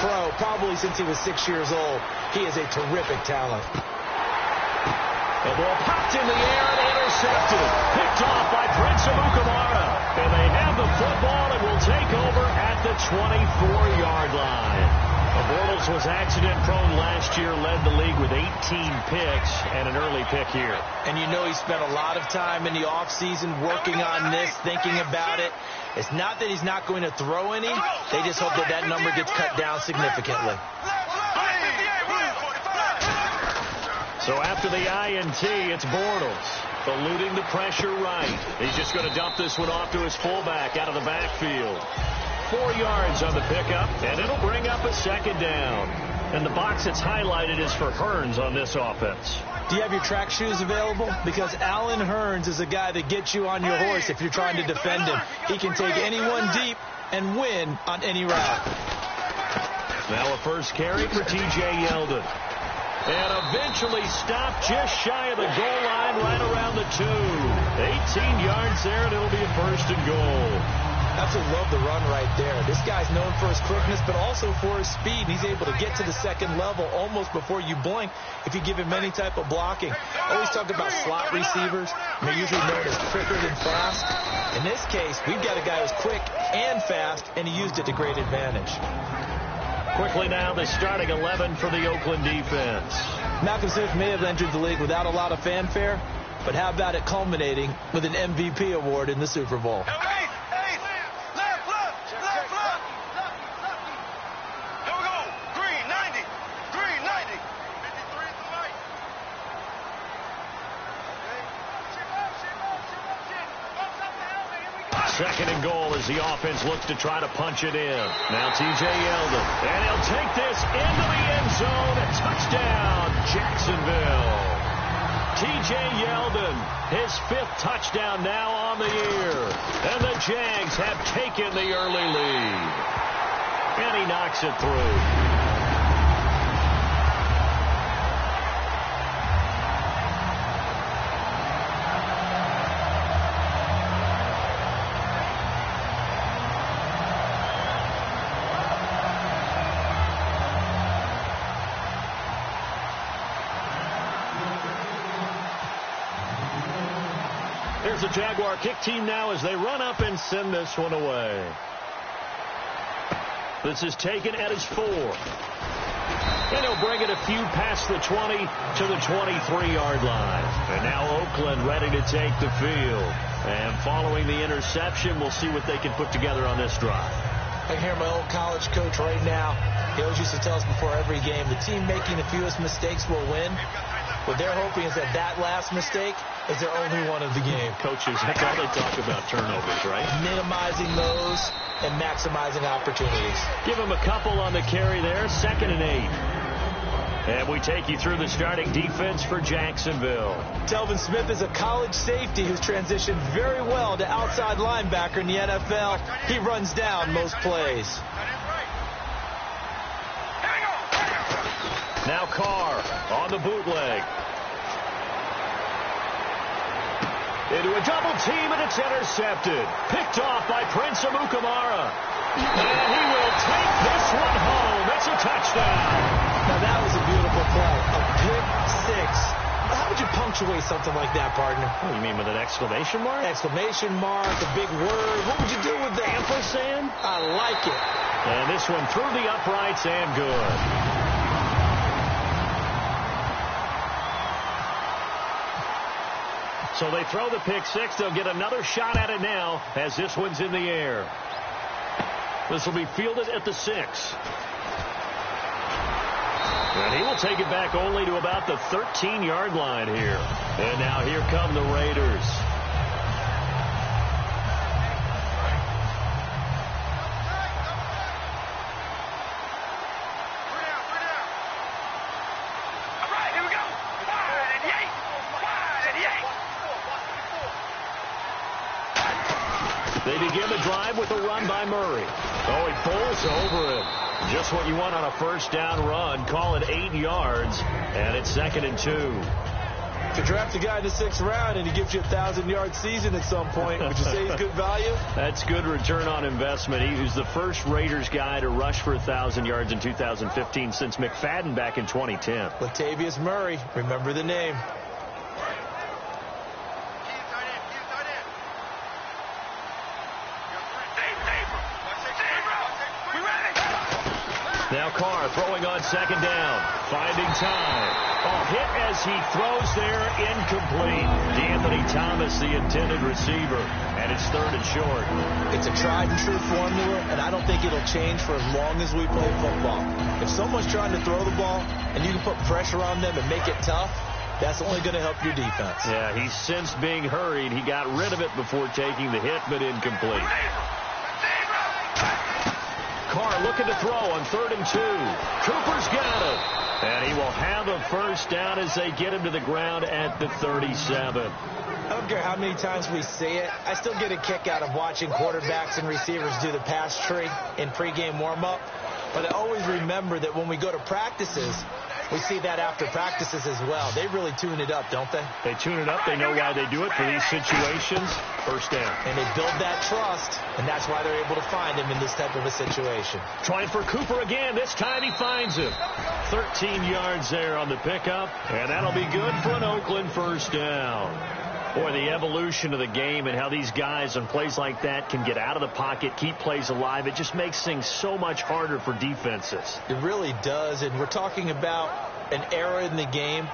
pro, probably since he was 6 years old. He is a terrific talent. The ball popped in the air and intercepted. Picked off by Prince Amukamara. And they have the football and will take over at the 24-yard line. Bortles was accident-prone last year, led the league with 18 picks and an early pick here. And you know he spent a lot of time in the offseason working on this, thinking about it. It's not that he's not going to throw any. They just hope that that number gets cut down significantly. So after the INT, it's Bortles. Eluding the pressure right. He's just going to dump this one off to his fullback out of the backfield. 4 yards on the pickup, and it'll bring up a second down. And the box that's highlighted is for Hearns on this offense. Do you have your track shoes available? Because Allen Hearns is a guy that gets you on your horse if you're trying to defend him. He can take anyone deep and win on any route. Now a first carry for T.J. Yeldon. And eventually stopped just shy of the goal line right around the 2. 18 yards there, and it'll be a first and goal. Absolutely love the run right there. This guy's known for his quickness, but also for his speed. He's able to get to the second level almost before you blink if you give him any type of blocking. Always talk about slot receivers. They're usually known as quicker than fast. In this case, we've got a guy who's quick and fast, and he used it to great advantage. Quickly now, the starting 11 for the Oakland defense. Malcolm Smith may have entered the league without a lot of fanfare, but how about it culminating with an MVP award in the Super Bowl? Second and goal as the offense looks to try to punch it in. Now T.J. Yeldon. And he'll take this into the end zone. A touchdown, Jacksonville. T.J. Yeldon, his 5th touchdown now on the year. And the Jags have taken the early lead. And he knocks it through. There's the Jaguar kick team now as they run up and send this one away. This is taken at his 4. And he'll bring it a few past the 20 to the 23-yard line. And now Oakland ready to take the field. And following the interception, we'll see what they can put together on this drive. I hear my old college coach right now. He always used to tell us before every game, the team making the fewest mistakes will win. What they're hoping is that that last mistake is their only one of the game. Coaches, that's all they talk about, turnovers, right? Minimizing those and maximizing opportunities. Give them a couple on the carry there, 2nd and 8. And we take you through the starting defense for Jacksonville. Telvin Smith is a college safety who's transitioned very well to outside linebacker in the NFL. He runs down most plays. Now Carr on the bootleg. Into a double team, and it's intercepted. Picked off by Prince Amukamara. And he will take this one home. It's a touchdown. Now that was a beautiful play. A pick 6. How would you punctuate something like that, partner? Oh, you mean with an exclamation mark? Exclamation mark, a big word. What would you do with that? Ampersand? I like it. And this one through the uprights and good. So they throw the pick 6. They'll get another shot at it now as this one's in the air. This will be fielded at the 6. And he will take it back only to about the 13-yard line here. And now here come the Raiders. They begin the drive with a run by Murray. Oh, he pulls over it. Just what you want on a first down run. Call it 8 yards. And it's 2nd and 2. If you draft a guy in the 6th round and he gives you a 1,000-yard season at some point, would you say he's good value? That's good return on investment. He was the first Raiders guy to rush for 1,000 yards in 2015 since McFadden back in 2010. Latavius Murray, remember the name. Now Carr throwing on 2nd down, finding time. Hit as he throws there, incomplete. DeAnthony Thomas, the intended receiver, and it's 3rd and short. It's a tried-and-true formula, and I don't think it'll change for as long as we play football. If someone's trying to throw the ball and you can put pressure on them and make it tough, that's only going to help your defense. Yeah, he's since being hurried. He got rid of it before taking the hit, but incomplete. Carr looking to throw on 3rd and 2. Cooper's got it. And he will have a first down as they get him to the ground at the 37. I don't care how many times we see it. I still get a kick out of watching quarterbacks and receivers do the pass tree in pregame warm-up. But I always remember that when we go to practices, we see that after practices as well. They really tune it up, don't they? They tune it up. They know why they do it for these situations. First down. And they build that trust, and that's why they're able to find him in this type of a situation. Trying for Cooper again. This time he finds him. 13 yards there on the pickup, and that'll be good for an Oakland first down. Boy, the evolution of the game and how these guys on plays like that can get out of the pocket, keep plays alive, it just makes things so much harder for defenses. It really does, and we're talking about an era in the game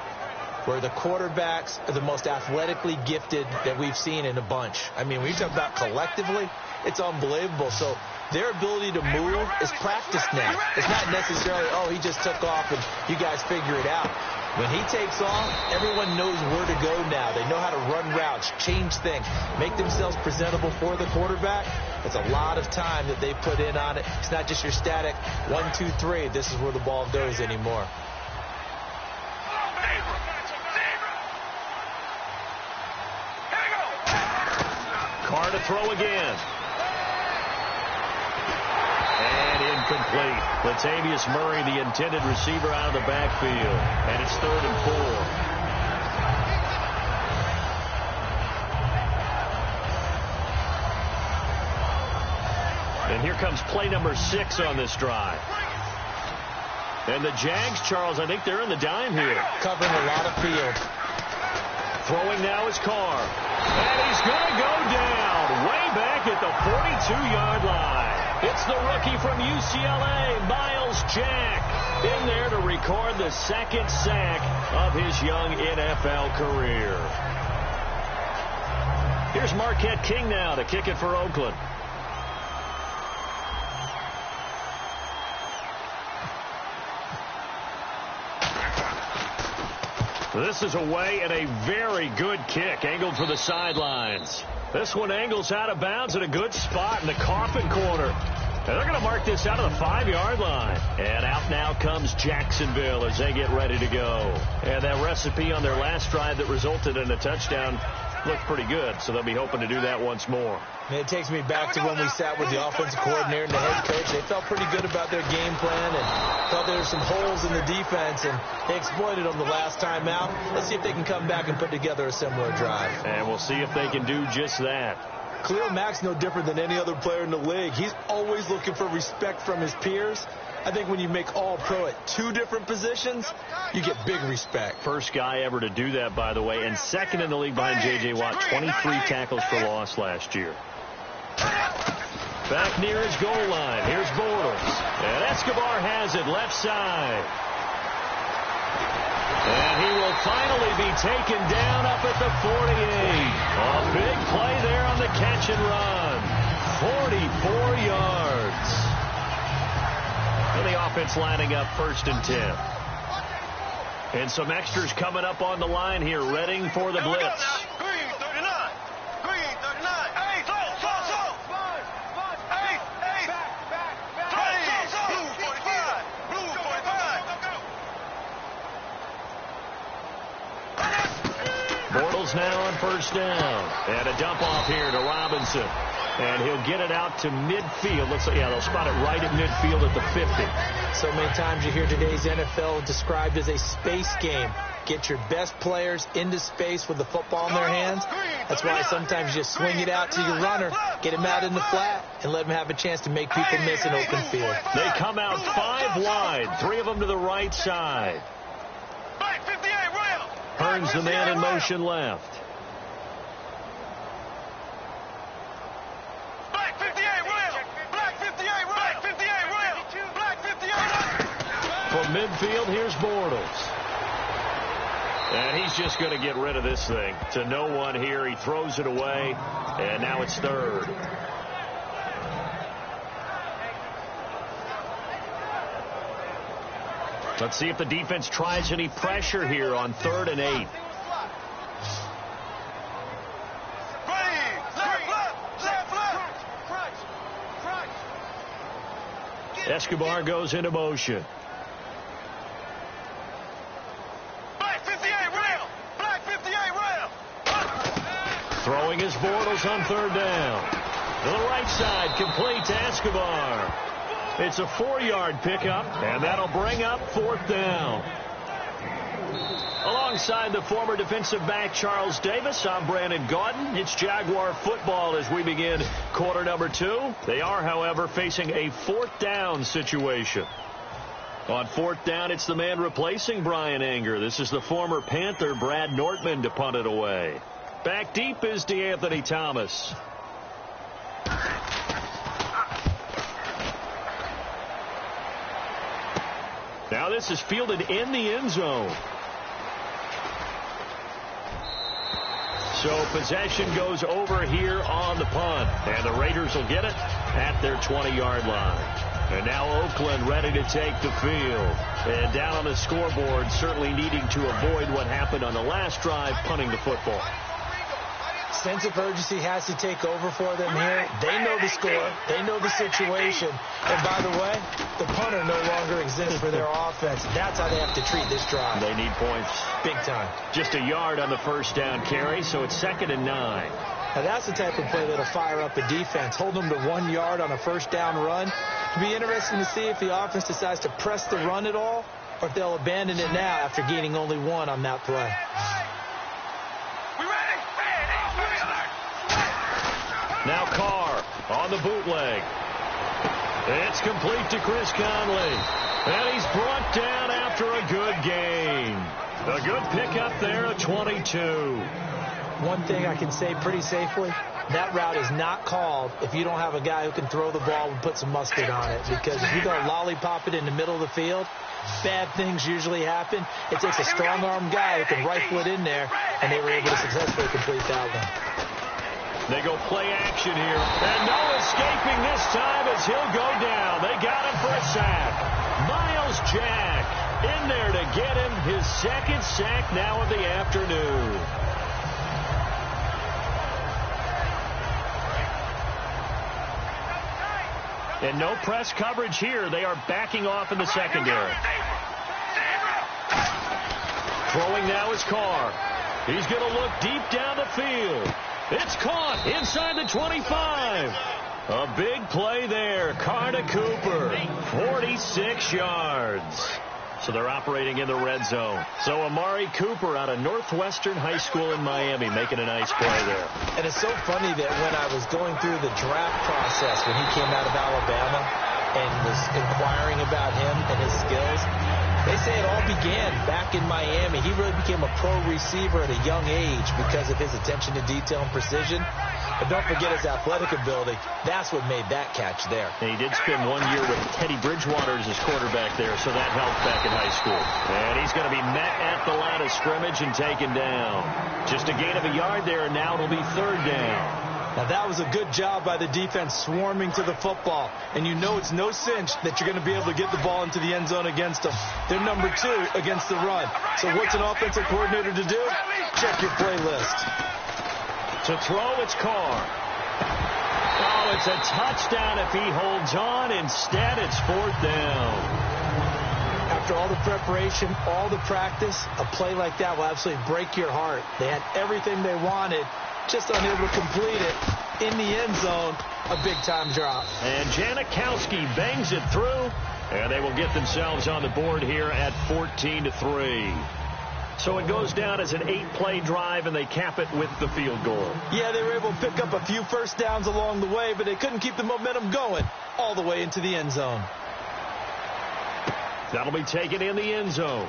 where the quarterbacks are the most athletically gifted that we've seen in a bunch. I mean, when you talk about collectively, it's unbelievable. So their ability to move is practiced now. It's not necessarily, oh, he just took off and you guys figure it out. When he takes off, everyone knows where to go now. They know how to run routes, change things, make themselves presentable for the quarterback. It's a lot of time that they put in on it. It's not just your static 1, 2, 3. This is where the ball goes anymore. Carr to throw again. And incomplete. Latavius Murray, the intended receiver, out of the backfield. And it's 3rd and 4. And here comes play number 6 on this drive. And the Jags, Charles, I think they're in the dime here. Covering a lot of field. Throwing now is Carr. And he's going to go down way back at the 42-yard line. It's the rookie from UCLA, Miles Jack, in there to record the 2nd sack of his young NFL career. Here's Marquette King now to kick it for Oakland. This is away and a very good kick, angled for the sidelines. This one angles out of bounds in a good spot in the coffin corner. And they're going to mark this out of the 5-yard line. And out now comes Jacksonville as they get ready to go. And that recipe on their last drive that resulted in a touchdown looked pretty good, so they'll be hoping to do that once more. And it takes me back to when we sat with the offensive coordinator and the head coach. They felt pretty good about their game plan and thought there were some holes in the defense, and they exploited them the last time out. Let's see if they can come back and put together a similar drive. And we'll see if they can do just that. Khalil Mack's no different than any other player in the league. He's always looking for respect from his peers. I think when you make All-Pro at 2 different positions, you get big respect. First guy ever to do that, by the way, and 2nd in the league behind J.J. Watt, 23 tackles for loss last year. Back near his goal line. Here's Bortles. And Escobar has it left side. And he will finally be taken down up at the 48. A big play there on the catch and run. 44 yards. And the offense lining up 1st and 10. And some extras coming up on the line here, readying for the blitz. Bortles now on 1st down. And a dump off here to Robinson. And he'll get it out to midfield. Looks like, yeah, they'll spot it right at midfield at the 50. So many times you hear today's NFL described as a space game. Get your best players into space with the football in their hands. That's why sometimes you just swing it out to your runner, get him out in the flat, and let him have a chance to make people miss an open field. They come out 5 wide, 3 of them to the right side. Hearns the man in motion left. From midfield, here's Bortles. And he's just going to get rid of this thing. To no one here. He throws it away. And now it's third. Let's see if the defense tries any pressure here on 3rd and 8. Escobar goes into motion. Throwing his Bortles on 3rd down. To the right side, complete to Escobar. It's a 4-yard pickup, and that'll bring up 4th down. Alongside the former defensive back Charles Davis, I'm Brandon Gaudin. It's Jaguar football as we begin quarter number 2. They are, however, facing a 4th down situation. On 4th down, it's the man replacing Brian Anger. This is the former Panther Brad Nortman to punt it away. Back deep is DeAnthony Thomas. Now this is fielded in the end zone. So possession goes over here on the punt. And the Raiders will get it at their 20-yard line. And now Oakland ready to take the field. And down on the scoreboard, certainly needing to avoid what happened on the last drive, punting the football. Sense of urgency has to take over for them here. They know the score. They know the situation. And by the way, the punter no longer exists for their offense. That's how they have to treat this drive. They need points. Big time. Just a yard on the first down carry, so it's 2nd and 9. Now that's the type of play that'll fire up a defense. Hold them to 1 yard on a first down run. It'll be interesting to see if the offense decides to press the run at all, or if they'll abandon it now after gaining only 1 on that play. Now Carr on the bootleg. It's complete to Chris Conley. And he's brought down after a good gain. A good pickup there at 22. One thing I can say pretty safely, that route is not called if you don't have a guy who can throw the ball and put some mustard on it. Because if you go lollipop it in the middle of the field, bad things usually happen. It takes a strong-arm guy who can rifle it in there, and they were able to successfully complete that one. They go play action here. And no escaping this time as he'll go down. They got him for a sack. Miles Jack in there to get him his 2nd sack now of the afternoon. And no press coverage here. They are backing off in the secondary. Throwing now is Carr. He's going to look deep down the field. It's caught inside the 25. A big play there. Carr to Cooper. 46 yards. So they're operating in the red zone. So Amari Cooper out of Northwestern High School in Miami making a nice play there. And it's so funny that when I was going through the draft process when he came out of Alabama and was inquiring about him and his skills, they say it all began back in Miami. He really became a pro receiver at a young age because of his attention to detail and precision. But don't forget his athletic ability. That's what made that catch there. And he did spend 1 year with Teddy Bridgewater as his quarterback there, so that helped back in high school. And he's going to be met at the line of scrimmage and taken down. Just a gain of a yard there, and now it'll be 3rd down. Now, that was a good job by the defense swarming to the football. And you know it's no cinch that you're going to be able to get the ball into the end zone against them. They're number 2 against the run. So what's an offensive coordinator to do? Check your playlist. To throw, it's Carr. Oh, it's a touchdown if he holds on. Instead, it's 4th down. After all the preparation, all the practice, a play like that will absolutely break your heart. They had everything they wanted, just unable to complete it in the end zone. A big-time drop. And Janikowski bangs it through, and they will get themselves on the board here at 14-3. So it goes down as an 8-play drive, and they cap it with the field goal. Yeah, they were able to pick up a few first downs along the way, but they couldn't keep the momentum going all the way into the end zone. That'll be taken in the end zone.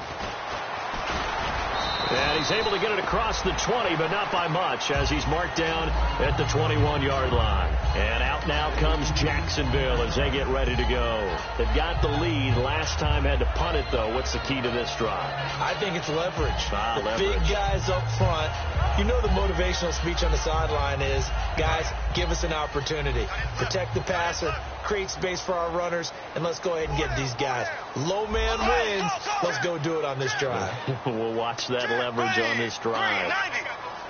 And he's able to get it across the 20, but not by much, as he's marked down at the 21-yard line. And out now comes Jacksonville as they get ready to go. They've got the lead. Last time had to punt it, though. What's the key to this drive? I think it's leverage. Leverage. Big guys up front. You know the motivational speech on the sideline is, guys, give us an opportunity. Protect the passer, create space for our runners, and let's go ahead and get these guys. Low man wins. Let's go do it on this drive. We'll watch that leverage on this drive.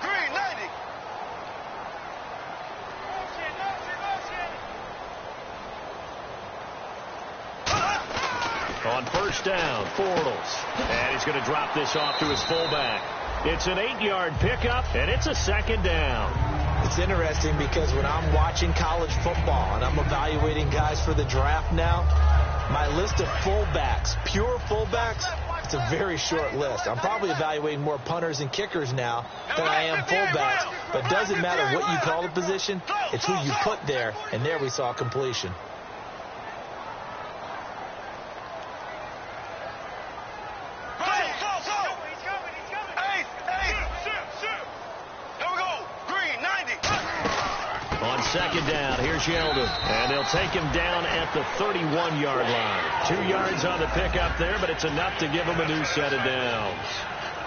Green 90. On first down, Bortles. And he's going to drop this off to his fullback. It's an 8-yard pickup, and it's a second down. It's interesting because when I'm watching college football and I'm evaluating guys for the draft now, my list of fullbacks, pure fullbacks, it's a very short list. I'm probably evaluating more punters and kickers now than I am fullbacks. But it doesn't matter what you call the position, it's who you put there. And there we saw completion. Second down, here's Yeldon, and they'll take him down at the 31-yard line. 2 yards on the pickup there, but it's enough to give him a new set of downs.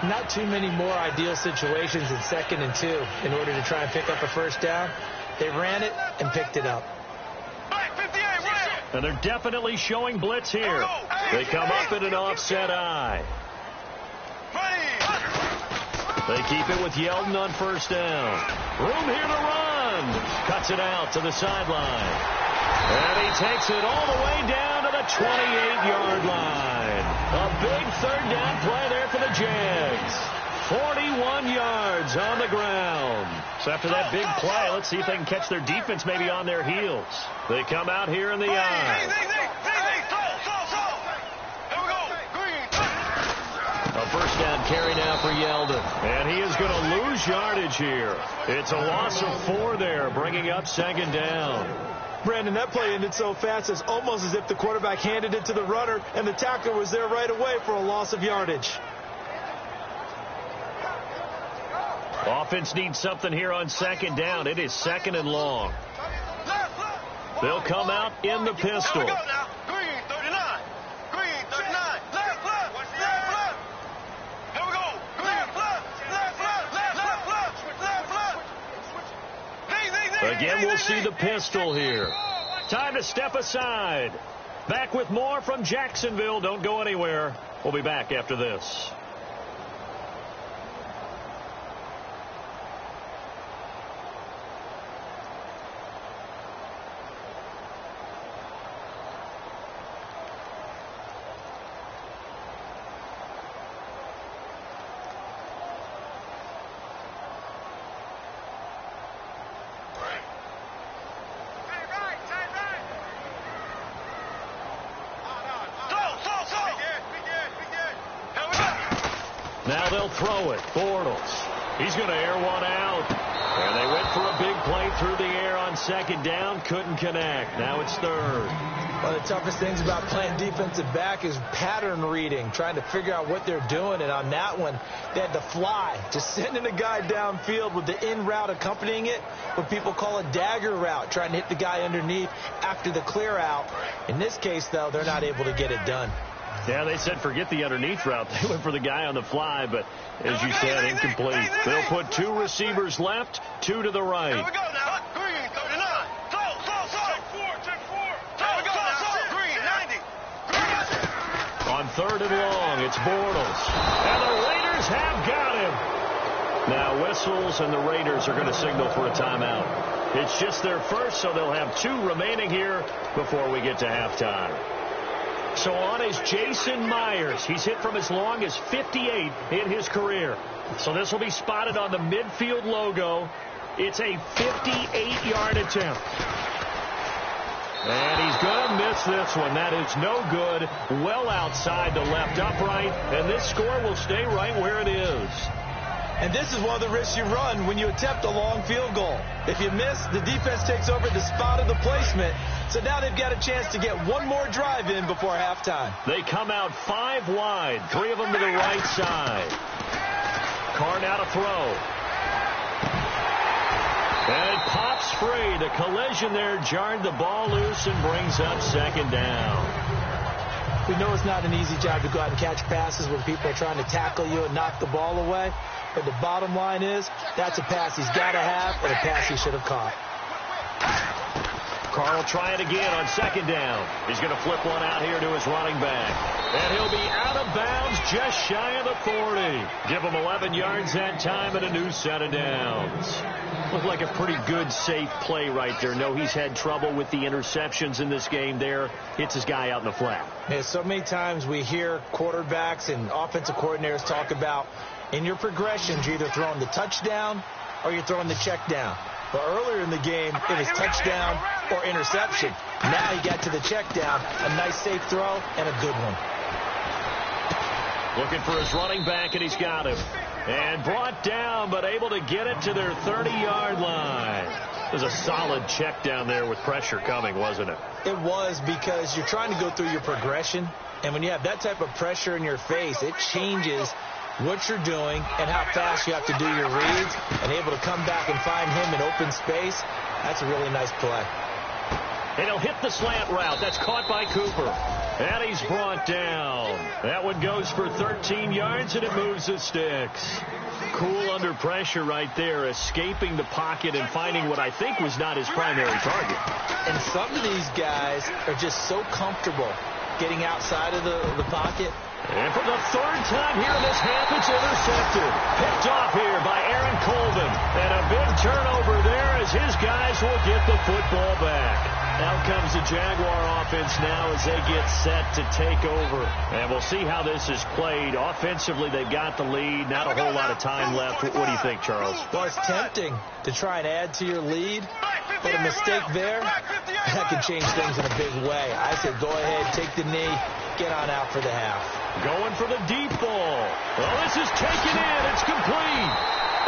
Not too many more ideal situations in 2nd and 2 in order to try and pick up a first down. They ran it and picked it up. And they're definitely showing blitz here. They come up in an offset eye. They keep it with Yeldon on first down. Room here to run. Cuts it out to the sideline. And he takes it all the way down to the 28-yard line. A big third down play there for the Jags. 41 yards on the ground. So after that big play, let's see if they can catch their defense maybe on their heels. They come out here in the eye. A first down carry now for Yeldon. And he is going to lose yardage here. It's a loss of 4 there, bringing up second down. Brandon, that play ended so fast, it's almost as if the quarterback handed it to the runner, and the tackler was there right away for a loss of yardage. Offense needs something here on second down. It is 2nd and long. They'll come out in the pistol. Again, we'll see the pistol here. Time to step aside. Back with more from Jacksonville. Don't go anywhere. We'll be back after this. Now they'll throw it. Bortles. He's going to air one out. And they went for a big play through the air on second down. Couldn't connect. Now it's third. One of the toughest things about playing defensive back is pattern reading, trying to figure out what they're doing. And on that one, they had to fly, just sending a guy downfield with the in route accompanying it, what people call a dagger route, trying to hit the guy underneath after the clear out. In this case, though, they're not able to get it done. Yeah, they said forget the underneath route. They went for the guy on the fly, but as you said, incomplete. They'll put 2 receivers left, 2 to the right. Here we go now. Green 39. Check 4. Here we go now. Green 90. On 3rd and long, it's Bortles. And the Raiders have got him. Now whistles, and the Raiders are going to signal for a timeout. It's just their first, so they'll have 2 remaining here before we get to halftime. So on is Jason Myers. He's hit from as long as 58 in his career. So this will be spotted on the midfield logo. It's a 58-yard attempt. And he's going to miss this one. That is no good. Well outside the left upright. And this score will stay right where it is. And this is one of the risks you run when you attempt a long field goal. If you miss, the defense takes over the spot of the placement. So now they've got a chance to get one more drive in before halftime. They come out 5 wide, 3 of them to the right side. Carr now to throw. And it pops free. The collision there jarred the ball loose and brings up second down. We know it's not an easy job to go out and catch passes when people are trying to tackle you and knock the ball away. But the bottom line is, that's a pass he's got to have and a pass he should have caught. Carr will try it again on second down. He's going to flip one out here to his running back. And he'll be out of bounds just shy of the 40. Give him 11 yards that time and a new set of downs. Looked like a pretty good, safe play right there. No, he's had trouble with the interceptions in this game there. Hits his guy out in the flat. Yeah, so many times we hear quarterbacks and offensive coordinators talk about in your progressions, you're either throwing the touchdown or you're throwing the check down. But earlier in the game, it was touchdown or interception. Now he got to the check down, a nice safe throw, and a good one. Looking for his running back, and he's got him. And brought down, but able to get it to their 30-yard line. It was a solid check down there with pressure coming, wasn't it? It was, because you're trying to go through your progression. And when you have that type of pressure in your face, it changes what you're doing and how fast you have to do your reads, and able to come back and find him in open space. That's a really nice play. And he'll hit the slant route. That's caught by Cooper. And he's brought down. That one goes for 13 yards, and it moves the sticks. Cool under pressure right there, escaping the pocket and finding what I think was not his primary target. And some of these guys are just so comfortable getting outside of the pocket. And for the third time here in this half, it's intercepted. Picked off here by Aaron Colvin. And a big turnover there as his guys will get the football back. Out comes the Jaguar offense now as they get set to take over. And we'll see how this is played. Offensively, they've got the lead. Not a whole lot of time left. What do you think, Charles? Well, it's tempting to try and add to your lead. But a mistake there, that could change things in a big way. I said go ahead, take the knee, get on out for the half. Going for the deep ball. Well, this is taken in. It's complete.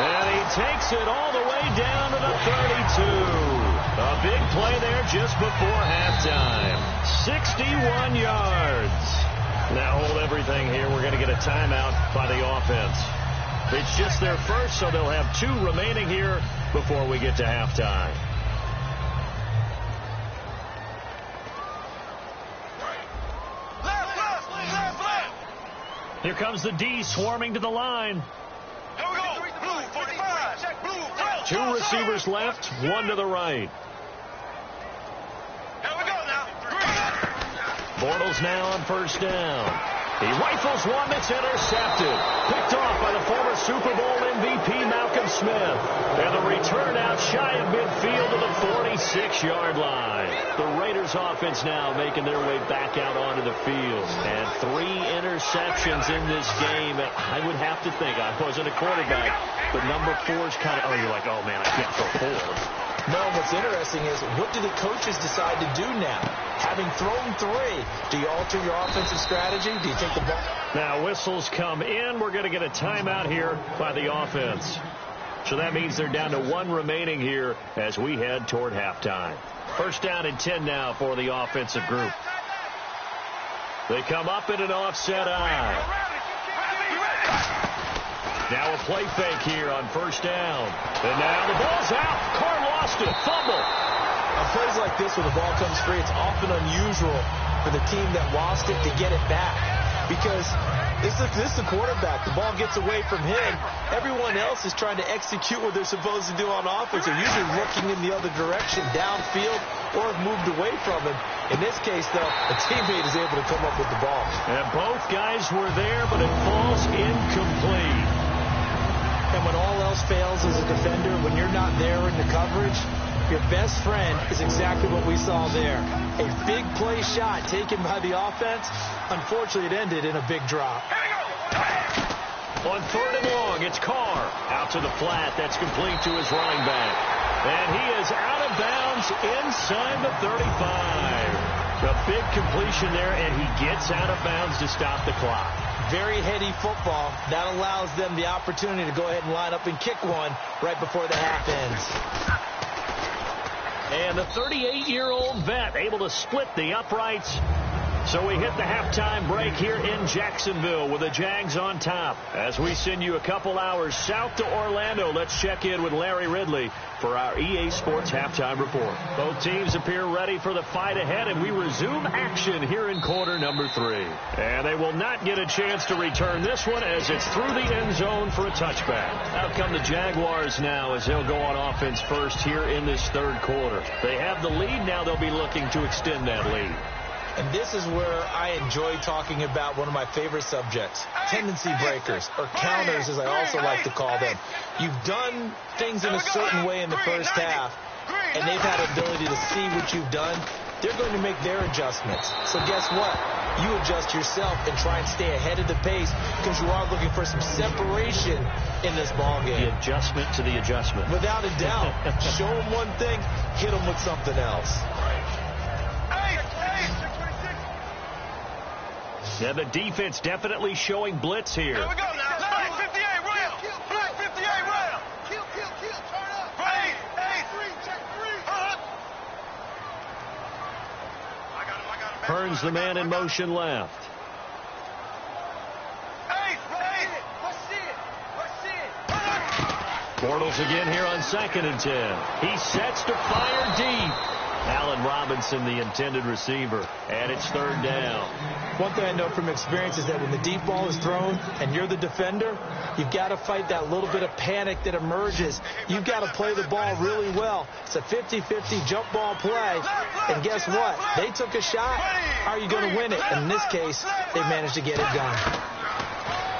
And he takes it all the way down to the 32. A big play there just before halftime. 61 yards. Now hold everything here. We're going to get a timeout by the offense. It's just their first, so they'll have 2 remaining here before we get to halftime. Here comes the D swarming to the line. Here we go. Blue 45. Check blue. 2 receivers left, 1 to the right. Here we go now. Bortles now on first down. He rifles one that's intercepted. Picked off by the former Super Bowl MVP Malcolm Smith. And the return out shy of midfield to the 46-yard line. The Raiders offense now making their way back out onto the field. And 3 interceptions in this game. I would have to think, I wasn't a quarterback, but number 4's kind of, you're like, oh man, I can't throw 4. No, what's interesting is, what do the coaches decide to do now? Having thrown 3, do you alter your offensive strategy? Do you take the ball? Now whistles come in. We're going to get a timeout here by the offense. So that means they're down to 1 remaining here as we head toward halftime. First down and 10 now for the offensive group. They come up in an offset eye. Now a play fake here on first down. And now the ball's out. Carr lost it. Fumble. On plays like this where the ball comes free, it's often unusual for the team that lost it to get it back. Because this is the quarterback. The ball gets away from him. Everyone else is trying to execute what they're supposed to do on offense. They're usually looking in the other direction, downfield, or have moved away from him. In this case, though, a teammate is able to come up with the ball. And both guys were there, but it falls incomplete. And when all else fails as a defender, when you're not there in the coverage, your best friend is exactly what we saw there. A big play shot taken by the offense. Unfortunately, it ended in a big drop. On 3rd and long, it's Carr. Out to the flat. That's complete to his running back. And he is out of bounds inside the 35. A big completion there, and he gets out of bounds to stop the clock. Very heady football. That allows them the opportunity to go ahead and line up and kick one right before the half ends. And the 38-year-old vet able to split the uprights. So we hit the halftime break here in Jacksonville with the Jags on top. As we send you a couple hours south to Orlando, let's check in with Larry Ridley for our EA Sports halftime report. Both teams appear ready for the fight ahead, and we resume action here in quarter number 3. And they will not get a chance to return this one as it's through the end zone for a touchback. Out come the Jaguars now as they'll go on offense first here in this third quarter. They have the lead. Now they'll be looking to extend that lead. And this is where I enjoy talking about one of my favorite subjects, tendency breakers, or counters as I also like to call them. You've done things in a certain way in the first half, and they've had ability to see what you've done. They're going to make their adjustments. So guess what? You adjust yourself and try and stay ahead of the pace because you are looking for some separation in this ballgame. The adjustment to the adjustment. Without a doubt. Show them one thing, hit them with something else. Yeah, the defense definitely showing blitz here. Here we go now. Black 58 round. Black 58 round. Kill, turn up. Right. 3, check 3. I got him. Hearns the man in motion left. Bortles again here on 2nd and 10. He sets to fire deep. Allen Robinson, the intended receiver, and it's 3rd down. One thing I know from experience is that when the deep ball is thrown and you're the defender, you've got to fight that little bit of panic that emerges. You've got to play the ball really well. It's a 50-50 jump ball play, and guess what? They took a shot. How are you going to win it? And in this case, they managed to get it done.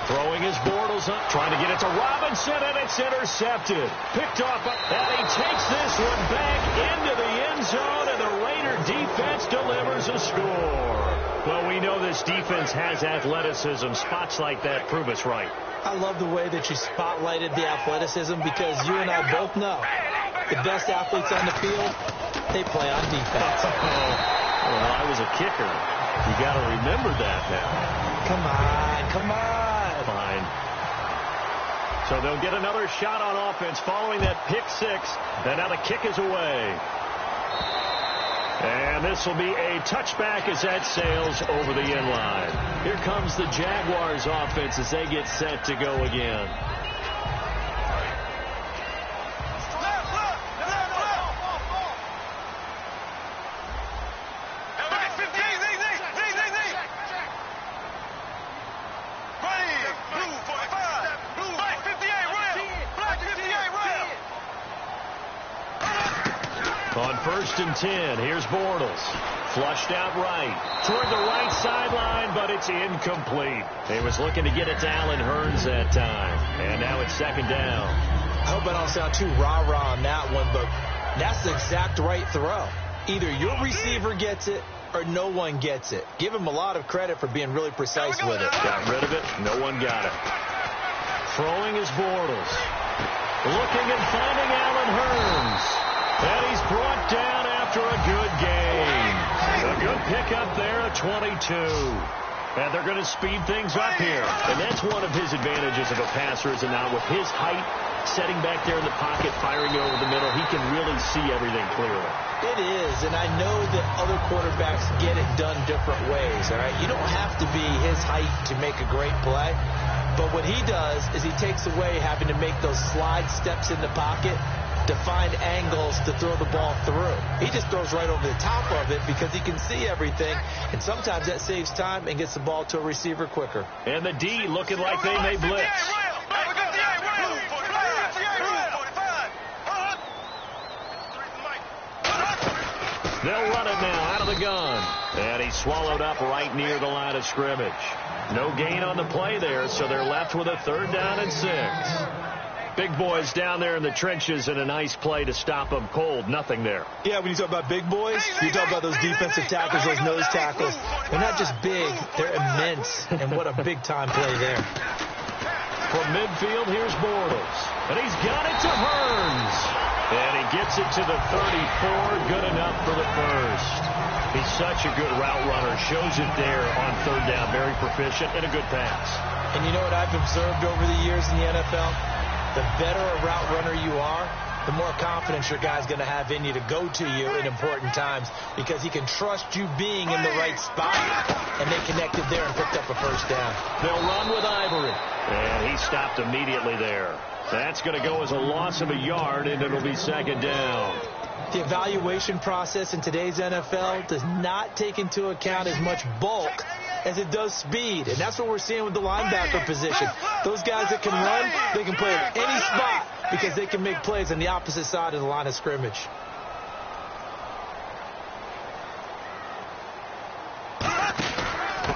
Throwing his Bortles up, trying to get it to Robinson, and it's intercepted. Picked off, and he takes this one back into the end zone, and the Raider defense delivers a score. Well, we know this defense has athleticism. Spots like that prove us right. I love the way that you spotlighted the athleticism because you and I both know the best athletes on the field, they play on defense. Well, I was a kicker. You got to remember that now. Come on. Fine. So they'll get another shot on offense following that pick 6. And now the kick is away. And this will be a touchback as that sails over the end line. Here comes the Jaguars offense as they get set to go again. On 1st and 10, here's Bortles. Flushed out right. Toward the right sideline, but it's incomplete. He was looking to get it to Allen Hearns that time. And now it's 2nd down. I hope I don't sound too rah-rah on that one, but that's the exact right throw. Either your receiver gets it or no one gets it. Give him a lot of credit for being really precise with it. Got rid of it. No one got it. Throwing is Bortles. Looking and finding Allen Hearns. And he's brought down after a good game. A good pickup there at 22. And they're going to speed things up here. And that's one of his advantages of a passer, is now with his height, setting back there in the pocket, firing it over the middle, he can really see everything clearly. It is, and I know that other quarterbacks get it done different ways, all right? You don't have to be his height to make a great play. But what he does is he takes away having to make those slide steps in the pocket to find angles to throw the ball through. He just throws right over the top of it because he can see everything, and sometimes that saves time and gets the ball to a receiver quicker. And the D looking like they may blitz. They'll run it now out of the gun. And he's swallowed up right near the line of scrimmage. No gain on the play there, so they're left with a 3rd down and 6. Big boys down there in the trenches, and a nice play to stop them cold. Nothing there. Yeah, when you talk about big boys, you talk about those defensive tackles, those nose tackles. They're not just big, they're immense, and what a big-time play there. From midfield, here's Bortles. And he's got it to Hearns. And he gets it to the 34. Good enough for the first. He's such a good route runner. Shows it there on third down. Very proficient and a good pass. And you know what I've observed over the years in the NFL? The better a route runner you are, the more confidence your guy's going to have in you to go to you in important times because he can trust you being in the right spot. And they connected there and picked up a first down. They'll run with Ivory. And he stopped immediately there. That's going to go as a loss of a yard, and it'll be second down. The evaluation process in today's NFL does not take into account as much bulk as it does speed. And that's what we're seeing with the linebacker position. Those guys that can run, they can play at any spot because they can make plays on the opposite side of the line of scrimmage.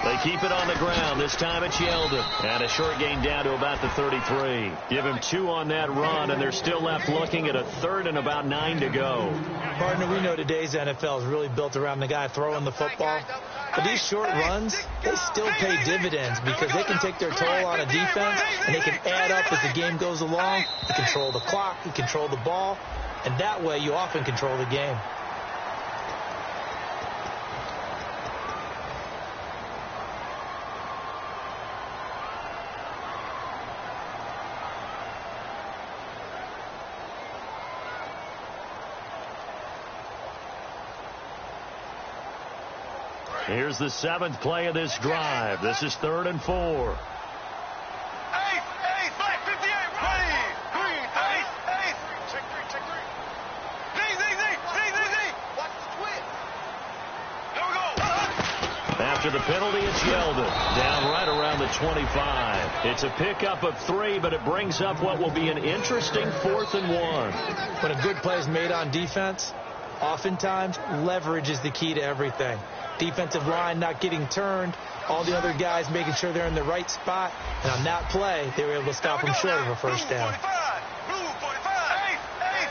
They keep it on the ground. This time it's Yeldon. And a short gain down to about the 33. Give him 2 on that run, and they're still left looking at a third and about 9 to go. Partner, we know today's NFL is really built around the guy throwing the football. But these short runs, they still pay dividends because they can take their toll on a defense, and they can add up as the game goes along. You control the clock, you control the ball, and that way you often control the game. Here's the 7th play of this drive. This is 3rd and 4. Ace, black 58, green, ace. Check three. Z. Watch the twist. There we go. After the penalty, it's Yeldon. Down right around the 25. It's a pickup of 3, but it brings up what will be an interesting 4th and 1. When a good play is made on defense, oftentimes leverage is the key to everything. Defensive line not getting turned, all the other guys making sure they're in the right spot, and on that play, they were able to stop them short of a first down. Blue 45, ace.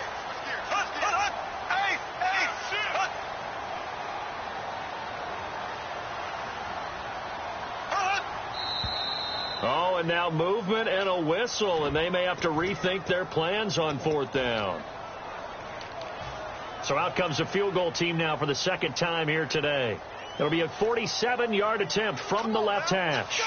Oh, and now movement and a whistle, and they may have to rethink their plans on 4th down. So out comes the field goal team now for the second time here today. It'll be a 47-yard attempt from the left hash.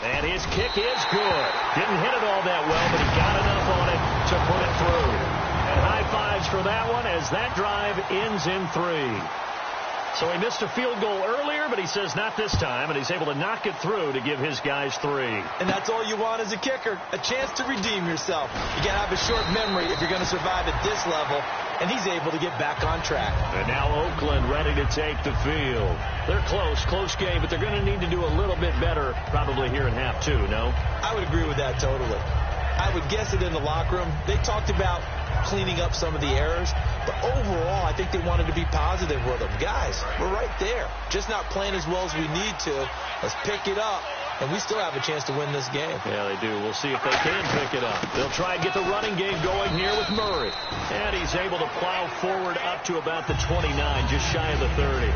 And his kick is good. Didn't hit it all that well, but he got enough on it to put it through. And high fives for that one as that drive ends in 3. So he missed a field goal earlier, but he says not this time, and he's able to knock it through to give his guys 3. And that's all you want as a kicker, a chance to redeem yourself. You got to have a short memory if you're going to survive at this level, and he's able to get back on track. And now Oakland ready to take the field. They're close game, but they're going to need to do a little bit better probably here in half 2, no? I would agree with that totally. I would guess it in the locker room. They talked about cleaning up some of the errors, but overall, I think they wanted to be positive with them. Guys, we're right there. Just not playing as well as we need to. Let's pick it up, and we still have a chance to win this game. Yeah, they do. We'll see if they can pick it up. They'll try and get the running game going here with Murray. And he's able to plow forward up to about the 29, just shy of the 30.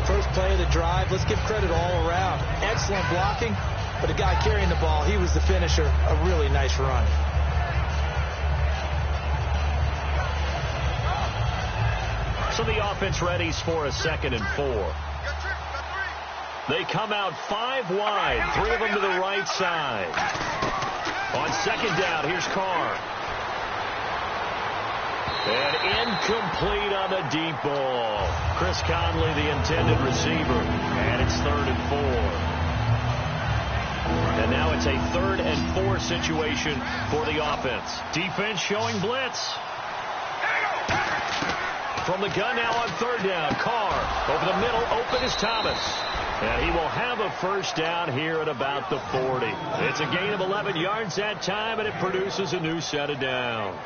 First play of the drive, let's give credit all around. Excellent blocking, but the guy carrying the ball, he was the finisher. A really nice run. So the offense readies for a 2nd and 4. They come out 5 wide, 3 of them to the right side. On 2nd down, here's Carr. And incomplete on the deep ball. Chris Conley, the intended receiver. And it's 3rd and 4. And now it's a 3rd and 4 situation for the offense. Defense showing blitz. From the gun now on 3rd down. Carr over the middle. Open is Thomas. And he will have a first down here at about the 40. It's a gain of 11 yards that time, and it produces a new set of downs.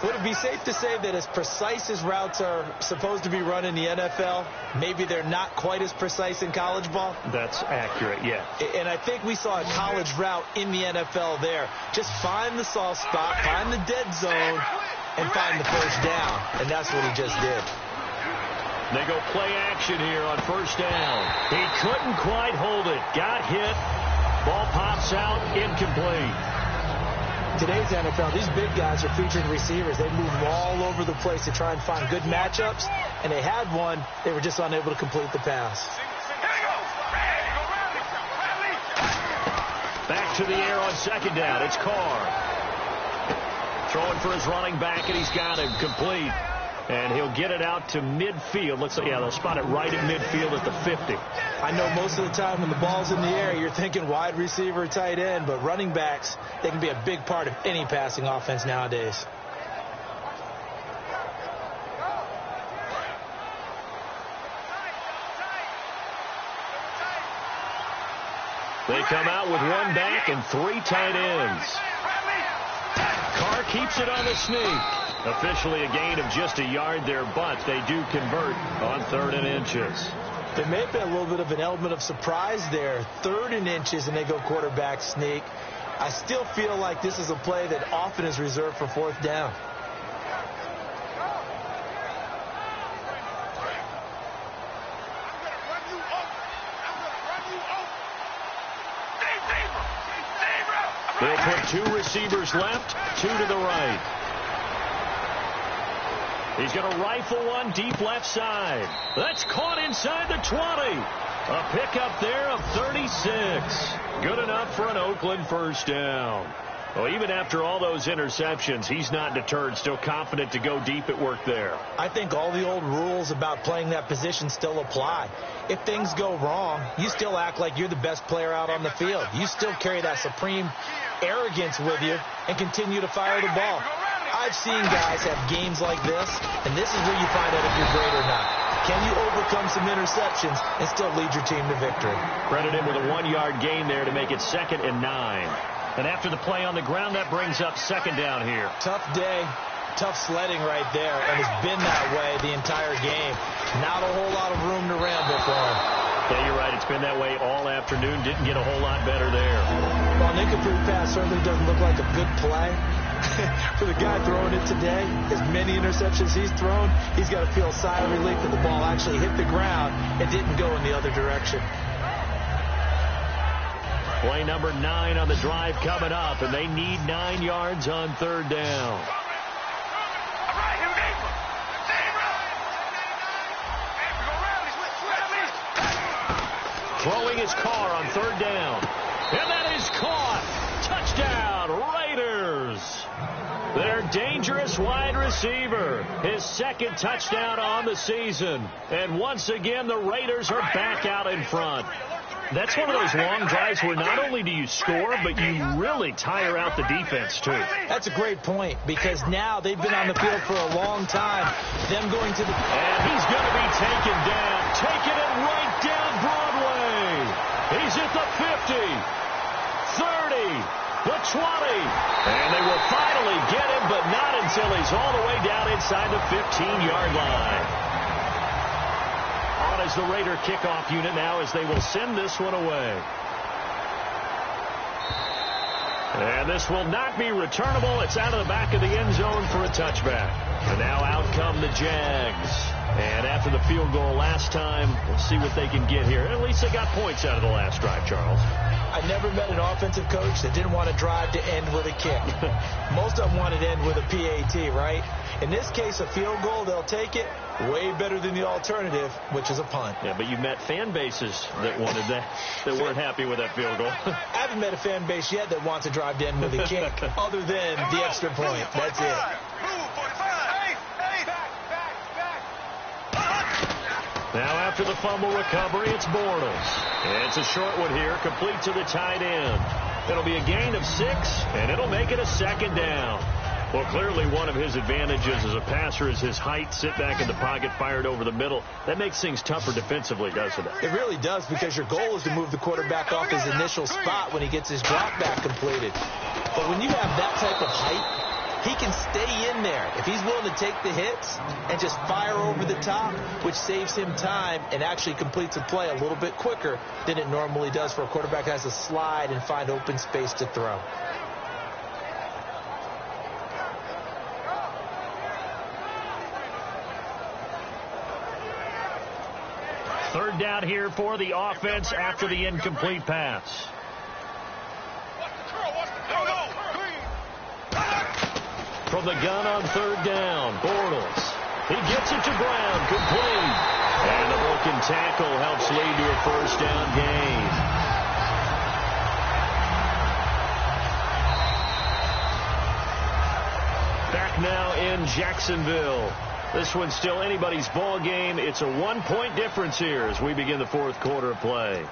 Would it be safe to say that as precise as routes are supposed to be run in the NFL, maybe they're not quite as precise in college ball? That's accurate, yeah. And I think we saw a college route in the NFL there. Just find the soft spot, find the dead zone, and find the first down. And that's what he just did. They go play action here on first down. He couldn't quite hold it. Got hit. Ball pops out. Incomplete. Today's NFL, these big guys are featured receivers. They move all over the place to try and find good matchups, and they had one. They were just unable to complete the pass. Back to the air on second down. It's Carr. Throwing for his running back, and he's got him complete. And he'll get it out to midfield. Looks like, yeah, they'll spot it right at midfield at the 50. I know most of the time when the ball's in the air, you're thinking wide receiver, tight end, but running backs, they can be a big part of any passing offense nowadays. They come out with one back and three tight ends. Carr keeps it on the sneak. Officially a gain of just a yard there, but they do convert on 3rd and inches. There may have been a little bit of an element of surprise there. 3rd and inches, and they go quarterback sneak. I still feel like this is a play that often is reserved for 4th down. They'll put 2 receivers left, 2 to the right. He's going to rifle one deep left side. That's caught inside the 20. A pickup there of 36. Good enough for an Oakland first down. Well, even after all those interceptions, he's not deterred, still confident to go deep at work there. I think all the old rules about playing that position still apply. If things go wrong, you still act like you're the best player out on the field. You still carry that supreme arrogance with you and continue to fire the ball. I've seen guys have games like this, and this is where you find out if you're great or not. Can you overcome some interceptions and still lead your team to victory? Credit him with a 1-yard gain there to make it 2nd and 9. And after the play on the ground, that brings up 2nd down here. Tough day, tough sledding right there, and it's been that way the entire game. Not a whole lot of room to ramble for him. Yeah, you're right. It's been that way all afternoon. Didn't get a whole lot better there. Well, an incomplete pass certainly doesn't look like a good play. For the guy throwing it today, as many interceptions he's thrown, he's got to feel a sigh of relief that the ball actually hit the ground and didn't go in the other direction. Play number 9 on the drive coming up, and they need 9 yards on 3rd down. Throwing his Carr on 3rd down. And that is caught. Touchdown, Raiders. Their dangerous wide receiver. His 2nd touchdown on the season. And once again, the Raiders are back out in front. That's one of those long drives where not only do you score, but you really tire out the defense, too. That's a great point, because now they've been on the field for a long time. Them going to the... And he's going to be taken down. Taking it right down Broadway. He's at the 50, 30, the 20. And they will finally get him, but not until he's all the way down inside the 15-yard line. On as the Raider kickoff unit now, as they will send this one away. And this will not be returnable. It's out of the back of the end zone for a touchback. And now out come the Jags. And after the field goal last time, we'll see what they can get here. At least they got points out of the last drive, Charles. I never met an offensive coach that didn't want to drive to end with a kick. Most of them wanted to end with a PAT, right? In this case, a field goal, they'll take it. Way better than the alternative, which is a punt. Yeah, but you met fan bases that wanted that, that weren't happy with that field goal. I haven't met a fan base yet that wants to drive to end with a kick, other than the extra point. That's it. Now after the fumble recovery, it's Bortles. And it's a short one here, complete to the tight end. It'll be a gain of 6, and it'll make it a 2nd down. Well, clearly one of his advantages as a passer is his height. Sit back in the pocket, fired over the middle. That makes things tougher defensively, doesn't it? It really does, because your goal is to move the quarterback off his initial spot when he gets his drop back completed. But when you have that type of height, he can stay in there if he's willing to take the hits and just fire over the top, which saves him time and actually completes a play a little bit quicker than it normally does for a quarterback that has to slide and find open space to throw. Third down here for the offense after the incomplete pass. From the gun on third down, Bortles. He gets it to Brown, complete. And the broken tackle helps lead to a first down gain. Back now in Jacksonville. This one's still anybody's ball game. It's a 1-point difference here as we begin the fourth quarter of play.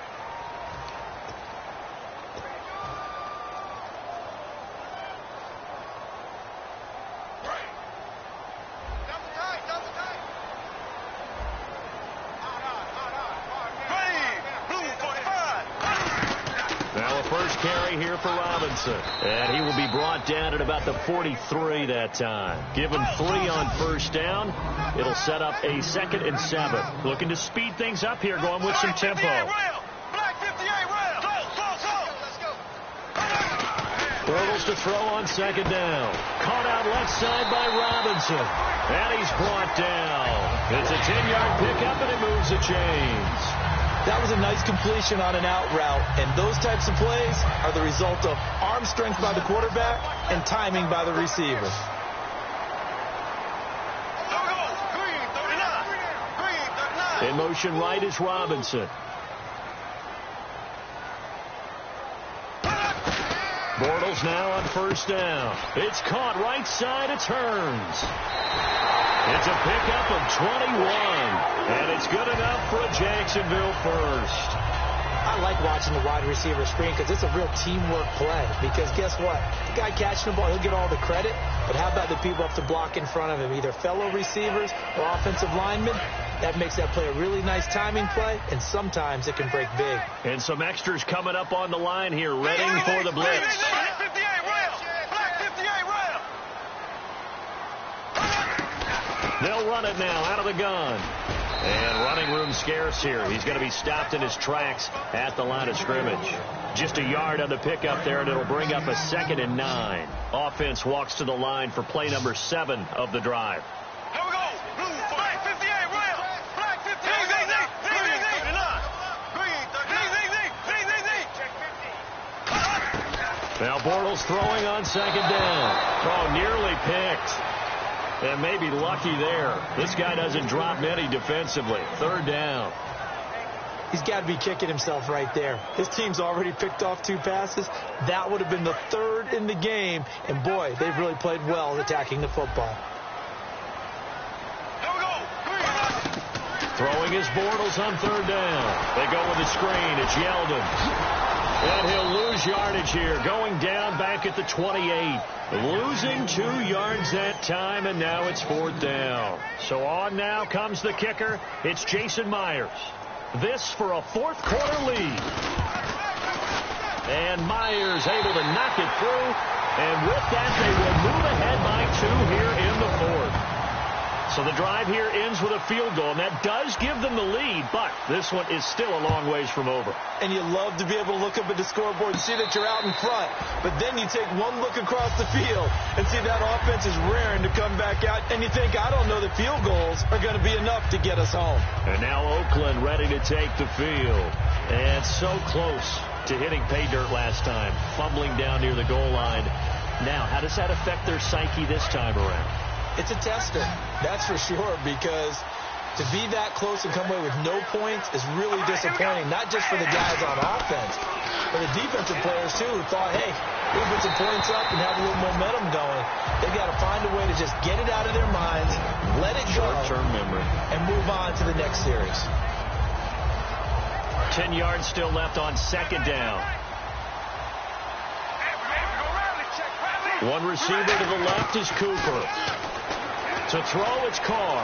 Here for Robinson, and he will be brought down at about the 43 that time. Give him 3 on first down. It'll set up a 2nd and 7. Looking to speed things up here, going with some tempo. Bortles to throw on 2nd down. Caught out left side by Robinson, and he's brought down. It's a 10-yard pickup, and it moves the chains. That was a nice completion on an out route, and those types of plays are the result of arm strength by the quarterback and timing by the receiver. In motion right is Robinson. Bortles now on first down. It's caught right side. It turns. It's a pickup of 21, and it's good enough for a Jacksonville first. I like watching the wide receiver screen because it's a real teamwork play. Because guess what? The guy catching the ball, he'll get all the credit. But how about the people up to block in front of him, either fellow receivers or offensive linemen? That makes that play a really nice timing play, and sometimes it can break big. And some extras coming up on the line here, ready for the blitz. They'll run it now out of the gun. And running room scarce here. He's going to be stopped in his tracks at the line of scrimmage. Just a yard on the pickup there, and it'll bring up a 2nd and 9. Offense walks to the line for play number 7 of the drive. Here we go. Blue, black 58, round. Black 58, now Bortles throwing on 2nd down. Oh, nearly picked. And maybe lucky there. This guy doesn't drop many defensively. 3rd down. He's got to be kicking himself right there. His team's already picked off 2 passes. That would have been the 3rd in the game. And, boy, they've really played well attacking the football. Throwing his Bortles on 3rd down. They go with the screen. It's Yeldon. And he'll lose yardage here, going down back at the 28. Losing 2 yards that time, and now it's 4th down. So on now comes the kicker. It's Jason Myers. This for a 4th quarter lead. And Myers able to knock it through. And with that, they will move ahead by 2 here in the 4th. So the drive here ends with a field goal, and that does give them the lead, but this one is still a long ways from over. And you love to be able to look up at the scoreboard and see that you're out in front, but then you take one look across the field and see that offense is raring to come back out, and you think, I don't know that field goals are going to be enough to get us home. And now Oakland ready to take the field, and so close to hitting pay dirt last time, fumbling down near the goal line. Now, how does that affect their psyche this time around? It's a tester, that's for sure, because to be that close and come away with no points is really disappointing, not just for the guys on offense, but the defensive players, too, who thought, hey, we put some points up and have a little momentum going. They've got to find a way to just get it out of their minds, let it go, short-term memory, and move on to the next series. 10 yards still left on 2nd down. One receiver to the left is Cooper. To throw, it's Carr.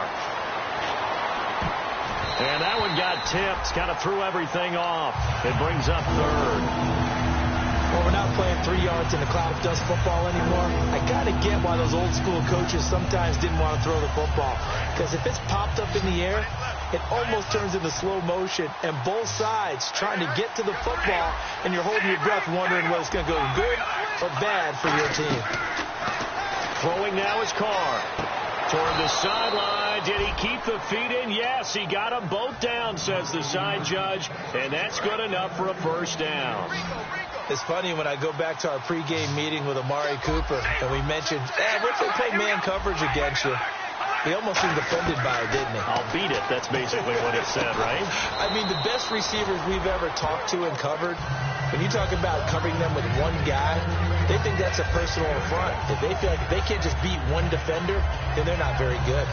And that one got tipped. Kind of threw everything off. It brings up 3rd. Well, we're not playing 3 yards in a cloud of dust football anymore. I got to get why those old school coaches sometimes didn't want to throw the football. Because if it's popped up in the air, it almost turns into slow motion. And both sides trying to get to the football, and you're holding your breath wondering whether it's going to go good or bad for your team. Throwing now is Carr. Toward the sideline. Did he keep the feet in? Yes, he got them both down, says the side judge, and that's good enough for a first down. It's funny when I go back to our pregame meeting with Amari Cooper, and we mentioned, what if they play man coverage against you? He almost seemed offended by it, didn't he? I'll beat it. That's basically what he said, right? I mean, the best receivers we've ever talked to and covered, when you talk about covering them with one guy, they think that's a personal affront. If they feel like if they can't just beat one defender, then they're not very good.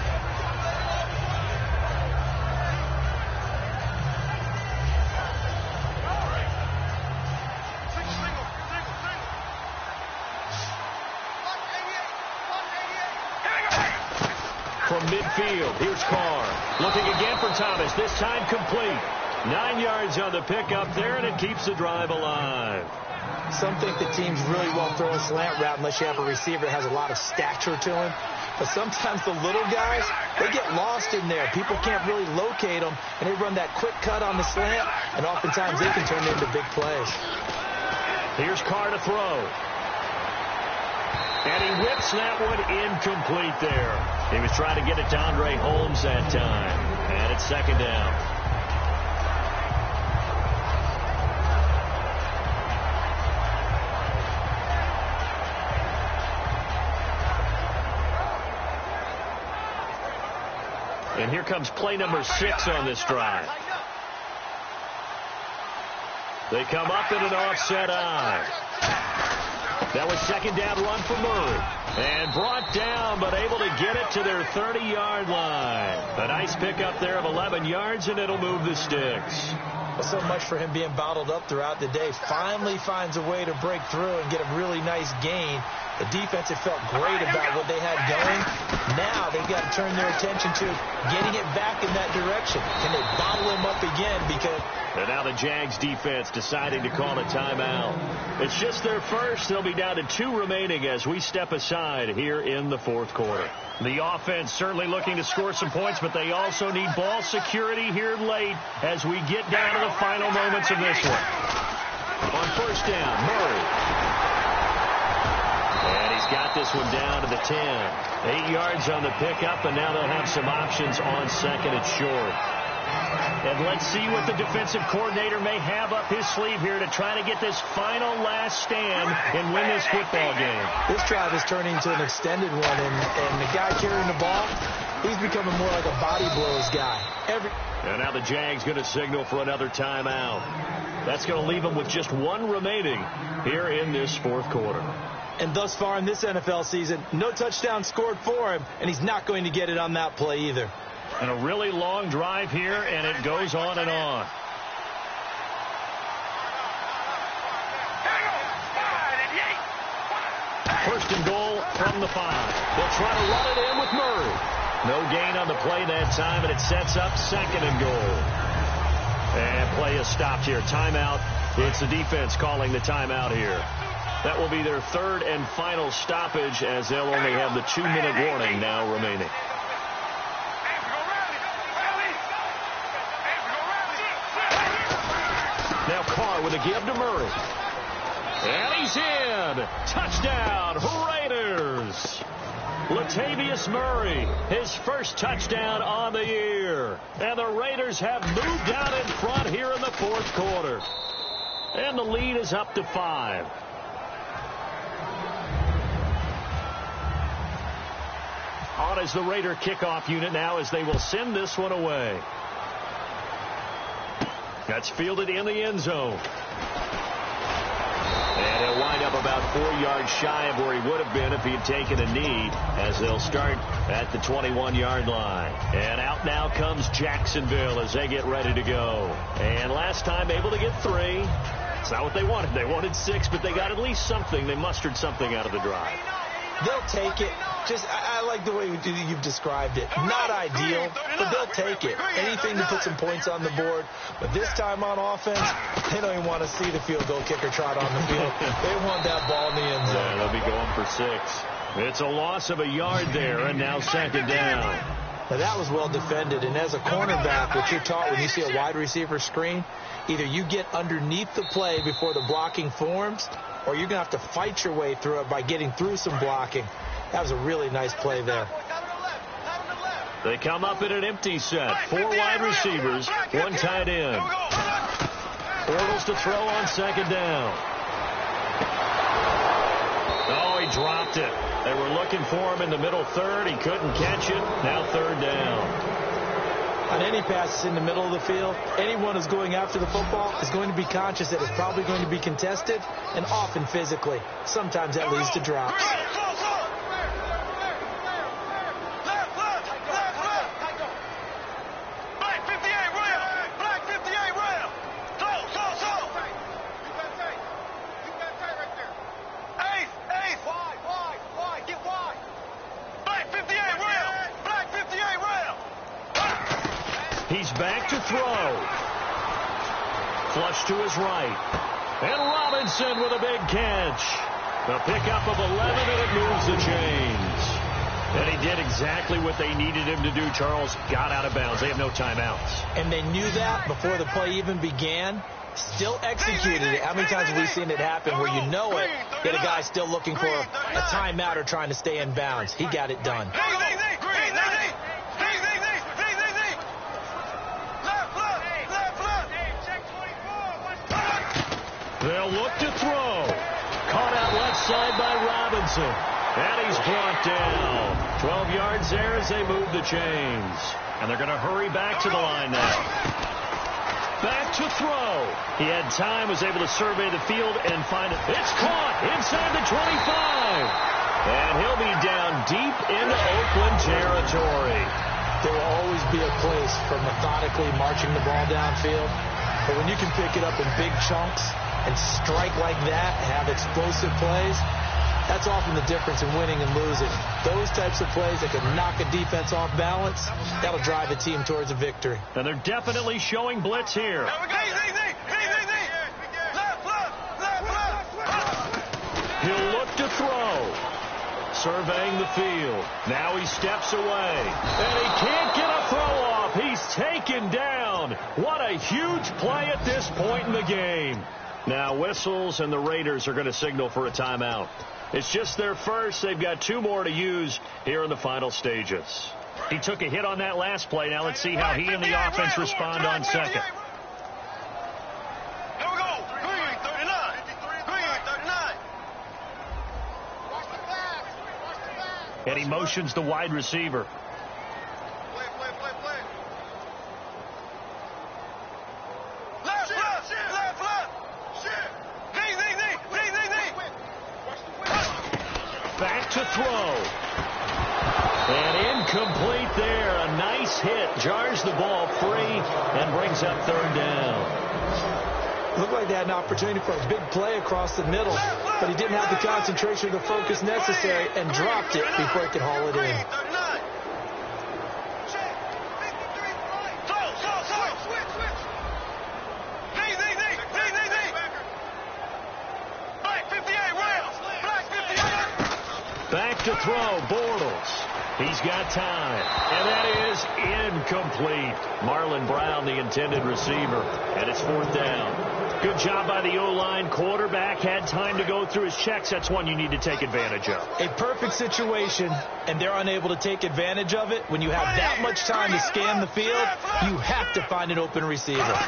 From midfield, here's Carr. Looking again for Thomas, this time complete. 9 yards on the pickup there, and it keeps the drive alive. Some think the teams really won't throw a slant route unless you have a receiver that has a lot of stature to him. But sometimes the little guys, they get lost in there. People can't really locate them, and they run that quick cut on the slant, and oftentimes they can turn into big plays. Here's Carr to throw. And he whips that one incomplete there. He was trying to get it to Andre Holmes that time. And it's second down. And here comes play number 6 on this drive. They come up in an offset eye. That was second down run for Murray. And brought down, but able to get it to their 30-yard line. A nice pickup there of 11 yards, and it'll move the sticks. Well, so much for him being bottled up throughout the day. Finally finds a way to break through and get a really nice gain. The defense had felt great about what they had going. Now they've got to turn their attention to getting it back in that direction. Can they bottle him up again? And now the Jags defense deciding to call a timeout. It's just their first. They'll be down to 2 remaining as we step aside here in the fourth quarter. The offense certainly looking to score some points, but they also need ball security here late as we get down to the final moments of this one. On first down, Murray. And he's got this one down to the 10. 8 yards on the pickup, and now they'll have some options on second and short. And let's see what the defensive coordinator may have up his sleeve here to try to get this final last stand and win this football game. This drive is turning into an extended one, and the guy carrying the ball, he's becoming more like a body blows guy. And now the Jags going to signal for another timeout. That's going to leave them with just 1 remaining here in this fourth quarter. And thus far in this NFL season, no touchdown scored for him, and he's not going to get it on that play either. And a really long drive here, and it goes on and on. First and goal from the 5. They'll try to run it in with Murray. No gain on the play that time, and it sets up second and goal. And play is stopped here. Timeout. It's the defense calling the timeout here. That will be their third and final stoppage as they'll only have the 2-minute warning now remaining. Now Carr with a give to Murray. And he's in. Touchdown, Raiders. Latavius Murray, his first touchdown on the year. And the Raiders have moved down in front here in the fourth quarter. And the lead is up to 5. On is the Raider kickoff unit now as they will send this one away. That's fielded in the end zone. And he'll wind up about 4 yards shy of where he would have been if he had taken a knee, as they'll start at the 21-yard line. And out now comes Jacksonville as they get ready to go. And last time able to get 3. It's not what they wanted. They wanted 6, but they got at least something. They mustered something out of the drive. They'll take it. I like the way you've described it. Not ideal, but they'll take it. Anything to put some points on the board. But this time on offense, they don't even want to see the field goal kicker trot on the field. They want that ball in the end zone. Yeah, they'll be going for 6. It's a loss of a yard there, and now second down. Now that was well defended, and as a cornerback, what you're taught when you see a wide receiver screen, either you get underneath the play before the blocking forms, or you're going to have to fight your way through it by getting through some blocking. That was a really nice play there. They come up in an empty set. 4 wide receivers, 1 tight end. Bortles to throw on 2nd down. Oh, he dropped it. They were looking for him in the middle 3rd. He couldn't catch it. Now 3rd down. On any passes in the middle of the field, anyone who's going after the football is going to be conscious that it's probably going to be contested, and often physically. Sometimes that leads to drops. He's back to throw. Flush to his right. And Robinson with a big catch. A pickup of 11, and it moves the chains. And he did exactly what they needed him to do, Charles. Got out of bounds. They have no timeouts. And they knew that before the play even began. Still executed it. How many times have we seen it happen where you know it, yet a guy still looking for a timeout or trying to stay in bounds? He got it done. They'll look to throw. Caught out left side by Robinson. And he's brought down. 12 yards there as they move the chains. And they're going to hurry back to the line now. Back to throw. He had time, was able to survey the field and find it. It's caught inside the 25. And he'll be down deep into Oakland territory. There will always be a place for methodically marching the ball downfield. But when you can pick it up in big chunks and strike like that, have explosive plays, that's often the difference in winning and losing. Those types of plays that can knock a defense off balance, that'll drive a team towards a victory. And they're definitely showing blitz here. He'll look to throw. Surveying the field. Now he steps away. And he can't get a throw off. He's taken down. What a huge play at this point in the game. Now whistles, and the Raiders are going to signal for a timeout. It's just their first. They've got 2 more to use here in the final stages. He took a hit on that last play. Now let's see how he and the offense respond on second. And he motions the wide receiver. Back to throw. And incomplete there. A nice hit. Jars the ball free and brings up 3rd down. Looked like they had an opportunity for a big play across the middle, but he didn't have the concentration or the focus necessary and dropped it before he could haul it in. Back to throw, Bortles. He's got time, and that is incomplete. Marlon Brown, the intended receiver, and it's 4th down. Good job by the O-line. Quarterback had time to go through his checks. That's one you need to take advantage of. A perfect situation, and they're unable to take advantage of it. When you have that much time to scan the field, you have to find an open receiver.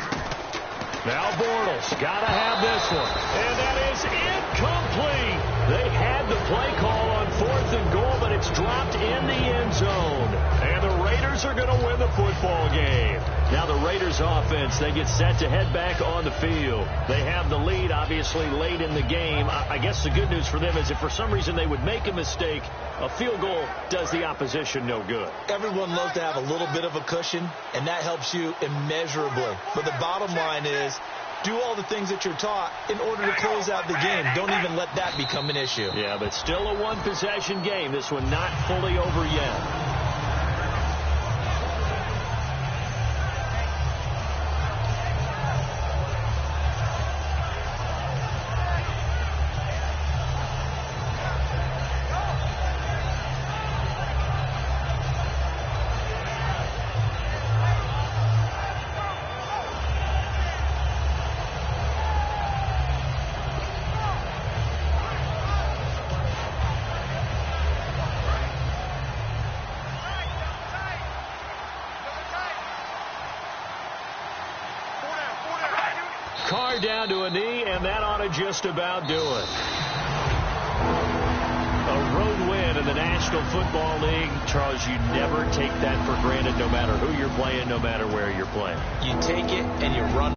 Now Bortles, got to have this one, and that is incomplete. They had the play call on 4th and goal, but it's dropped in the end zone. And the Raiders are going to win the football game. Now the Raiders offense, they get set to head back on the field. They have the lead, obviously, late in the game. I guess the good news for them is if for some reason they would make a mistake, a field goal does the opposition no good. Everyone loves to have a little bit of a cushion, and that helps you immeasurably. But the bottom line is, do all the things that you're taught in order to close out the game. Don't even let that become an issue. Yeah, but still a one-possession game. This one not fully over yet. down to a knee, and that ought to just about do it. A road win in the National Football League. Charles, you never take that for granted, no matter who you're playing, no matter where you're playing. You take it and you run.